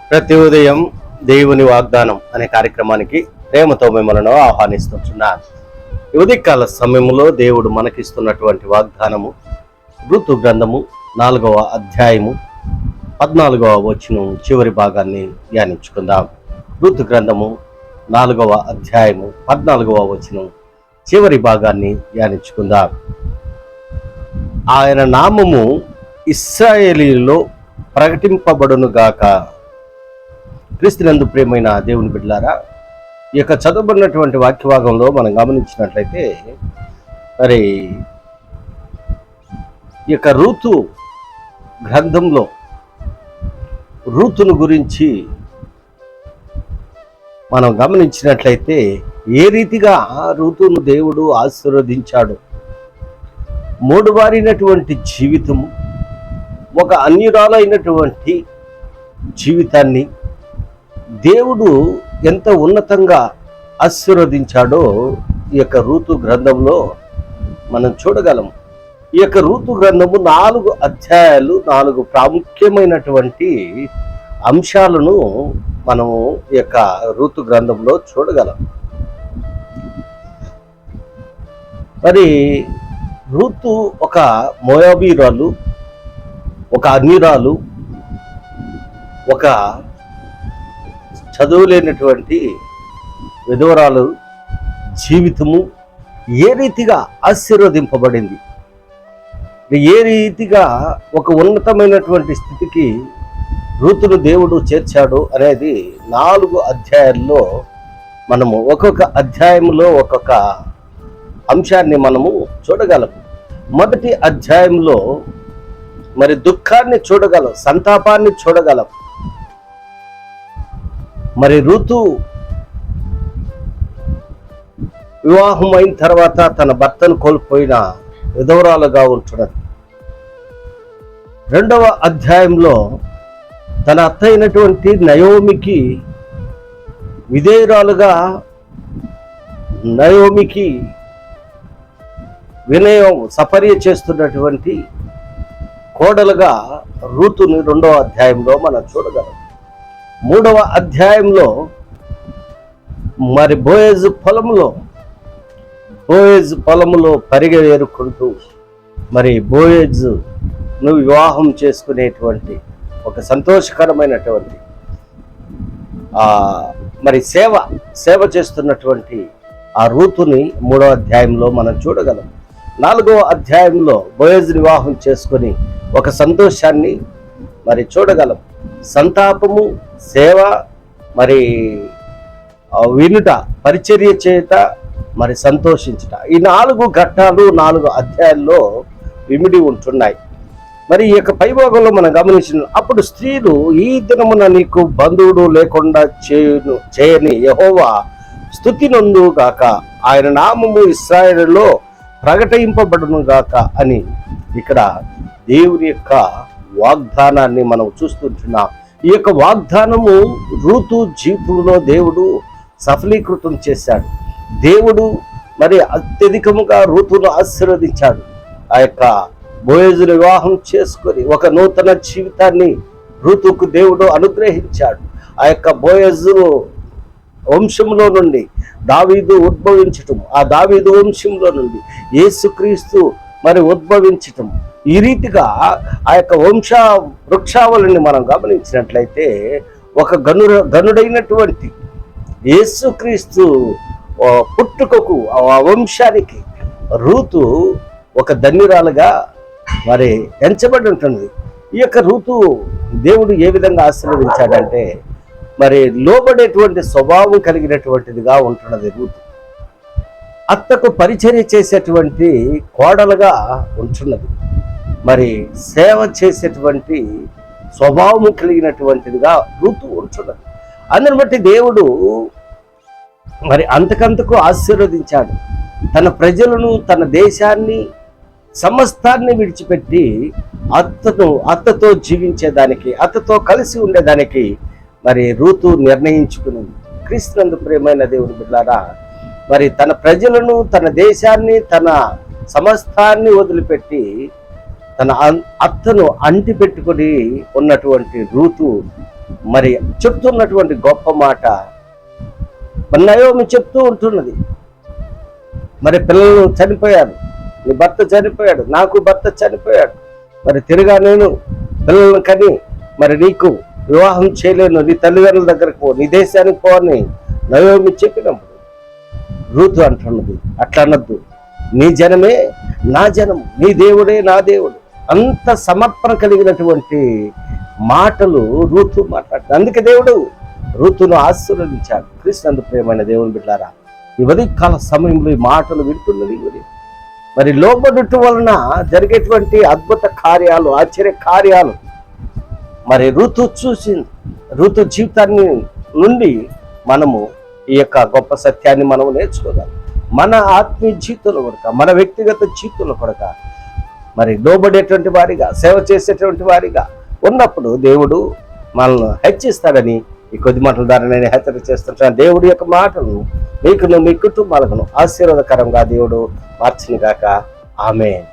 ప్రతి ఉదయం దేవుని వాగ్దానం అనే కార్యక్రమానికి ప్రేమతో మిమ్మల్ని ఆహ్వానిస్తున్నాను. ఉదయకాల సమయంలో దేవుడు మనకిస్తున్నటువంటి వాగ్దానము ఋతు గ్రంథము 4వ అధ్యాయము 14వ వచనం చివరి భాగాన్ని ధ్యానించుకుందాం. ఋతు గ్రంథము 4వ అధ్యాయము 14వ వచనం చివరి భాగాన్ని ధ్యానించుకుందాం. ఆయన నామము ఇశ్రాయేలీయులలో ప్రకటింపబడును గాక. క్రీస్తునందు ప్రియమైన దేవుని బిడ్డలారా, ఈ యొక్క చదువుబడినటువంటి వాక్యభాగంలో మనం గమనించినట్లయితే మరి ఈ యొక్క ఋతు గ్రంథంలో ఋతును గురించి మనం గమనించినట్లయితే ఏ రీతిగా ఋతును దేవుడు ఆశీర్వదించాడు, మూడువారినటువంటి జీవితము, ఒక అన్యురాలైనటువంటి జీవితాన్ని దేవుడు ఎంత ఉన్నతంగా ఆశీర్వదించాడో ఈ యొక్క ఋతు గ్రంథంలో మనం చూడగలం. ఈ యొక్క ఋతు గ్రంథము 4 అధ్యాయాలు, 4 ప్రాముఖ్యమైనటువంటి అంశాలను మనము ఈ యొక్క ఋతు గ్రంథంలో చూడగలం. మరి ఋతు ఒక మోయాబీరాలు, ఒక అన్యురాలు, ఒక చదువులేనటువంటి విధవరాలు జీవితము ఏ రీతిగా ఆశీర్వదింపబడింది, ఏ రీతిగా ఒక ఉన్నతమైనటువంటి స్థితికి ఋతును దేవుడు చేర్చాడు అనేది 4 అధ్యాయాల్లో మనము ఒక్కొక్క అధ్యాయంలో ఒక్కొక్క అంశాన్ని మనము చూడగలం. మొదటి అధ్యాయంలో మరి దుఃఖాన్ని చూడగలం, సంతాపాన్ని చూడగలం. మరి ఋతు వివాహం అయిన తర్వాత తన భర్తను కోల్పోయిన విధవరాలుగా ఉంటున్నది. 2వ అధ్యాయంలో తన అత్త అయినటువంటి నయోమికి విధేయురాలుగా, నయోమికి వినయం సపర్య చేస్తున్నటువంటి కోడలుగా ఋతుని 2వ అధ్యాయంలో మనం చూడగలం. 3వ అధ్యాయంలో మరి బోయజు పొలములో పరిగెరుకుంటూ మరి బోయజును వివాహం చేసుకునేటువంటి ఒక సంతోషకరమైనటువంటి మరి సేవ చేస్తున్నటువంటి ఆ ఋతుని 3వ అధ్యాయంలో మనం చూడగలం. 4వ అధ్యాయంలో బోయజు వివాహం చేసుకొని ఒక సంతోషాన్ని మరి చూడగలం. సంతాపము, సేవ, మరి వినుట, పరిచర్య చేత, మరి సంతోషించుట, ఈ 4 ఘట్టాలు 4 అధ్యాయాల్లో విమిడి ఉంటున్నాయి. మరి ఈ యొక్క పైభాగంలో మనం గమనించిన అప్పుడు స్త్రీలు, ఈ దినమున నీకు బంధువుడు లేకుండా చేయని యెహోవా స్తుతి నొందు గాక, ఆయన నామము ఇశ్రాయేలులో ప్రకటింపబడును గాక అని ఇక్కడ దేవుని యొక్క వాగ్దానాన్ని మనం చూస్తుంటున్నాం. ఈ యొక్క వాగ్దానము ఋతు జీవితంలో దేవుడు సఫలీకృతం చేశాడు. దేవుడు మరి అత్యధికముగా ఋతును ఆశీర్వదించాడు. ఆ యొక్క బోయజును వివాహం చేసుకొని ఒక నూతన జీవితాన్ని ఋతుకు దేవుడు అనుగ్రహించాడు. ఆ యొక్క బోయజు వంశంలో నుండి దావీదు ఉద్భవించటం, ఆ దావీదు వంశంలో నుండి యేసుక్రీస్తు మరి ఉద్భవించటం, ఈ రీతిగా ఆ యొక్క వృక్షావళిని మనం గమనించినట్లయితే ఒక గనుడైనటువంటి యేసుక్రీస్తు పుట్టుకకు, ఆ వంశానికి ఋతు ఒక ధన్యురాలుగా మరి ఎంచబడి ఉంటుంది. ఈ యొక్క ఋతు దేవుడు ఏ విధంగా ఆశీర్వదించాడంటే మరి లోబడేటువంటి స్వభావం కలిగినటువంటిదిగా ఉంటున్నది ఋతు. అత్తకు పరిచర్య చేసేటువంటి కోడలుగా ఉంటున్నది. మరి సేవ చేసేటువంటి స్వభావం కలిగినటువంటిదిగా ఋతు ఉంటున్నది. అందుని బట్టి దేవుడు మరి అంతకంతకు ఆశీర్వదించాడు. తన ప్రజలను, తన దేశాన్ని, సమస్తాన్ని విడిచిపెట్టి అత్తతో జీవించేదానికి, అత్తతో కలిసి ఉండేదానికి మరి ఋతు నిర్ణయించుకున్నది. క్రీస్తునందు ప్రియమైన దేవుని బిడ్డలారా, మరి తన ప్రజలను, తన దేశాన్ని, తన సమస్తాన్ని వదిలిపెట్టి తన అత్తను అంటి పెట్టుకొని ఉన్నటువంటి ఋతు మరి చెప్తున్నటువంటి గొప్ప మాట నయోమి చెప్తూ ఉంటున్నది. మరి పిల్లలు చనిపోయారు, నీ భర్త చనిపోయాడు, నాకు భర్త చనిపోయాడు, మరి తిరిగా నేను పిల్లలను కని మరి నీకు వివాహం చేయలేను, నీ తల్లిదండ్రుల దగ్గరకు పో, నీ దేశానికి పో అని నయోమి చెప్పినప్పుడు రూతు అంటున్నది, అట్లా అనద్దు, నీ జనమే నా జనము, నీ దేవుడే నా దేవుడు. అంత సమర్పణ కలిగినటువంటి మాటలు రూతు మాట్లాడుతుంది. అందుకే దేవుడు రూతును ఆశీర్వదించాడు. క్రీస్తునందు ప్రియమైన దేవుని బిడ్డలారా, ఈ ఉదయకాల సమయంలో ఈ మాటలు వింటున్నది మరి లోబడుట వలన జరిగేటువంటి అద్భుత కార్యాలు, ఆశ్చర్య కార్యాలు మరి రూతు చూసింది. రూతు జీవితాన్ని నుండి మనము ఈ యొక్క గొప్ప సత్యాన్ని మనము నేర్చుకోగలం. మన ఆత్మీయ జీవితంలో కొడక, మన వ్యక్తిగత జీవితంలో కొడక మరి లోబడేటువంటి వారిగా, సేవ చేసేటువంటి వారిగా ఉన్నప్పుడు దేవుడు మనల్ని హెచ్చిస్తాడని ఈ కొద్ది మాటల ద్వారా నేను హెచ్చరిక చేస్తుంటాను. దేవుడి యొక్క మాటలను మీకును మీ కుటుంబాలకు ఆశీర్వాదకరంగా దేవుడు మార్చును గాక. ఆమేన్.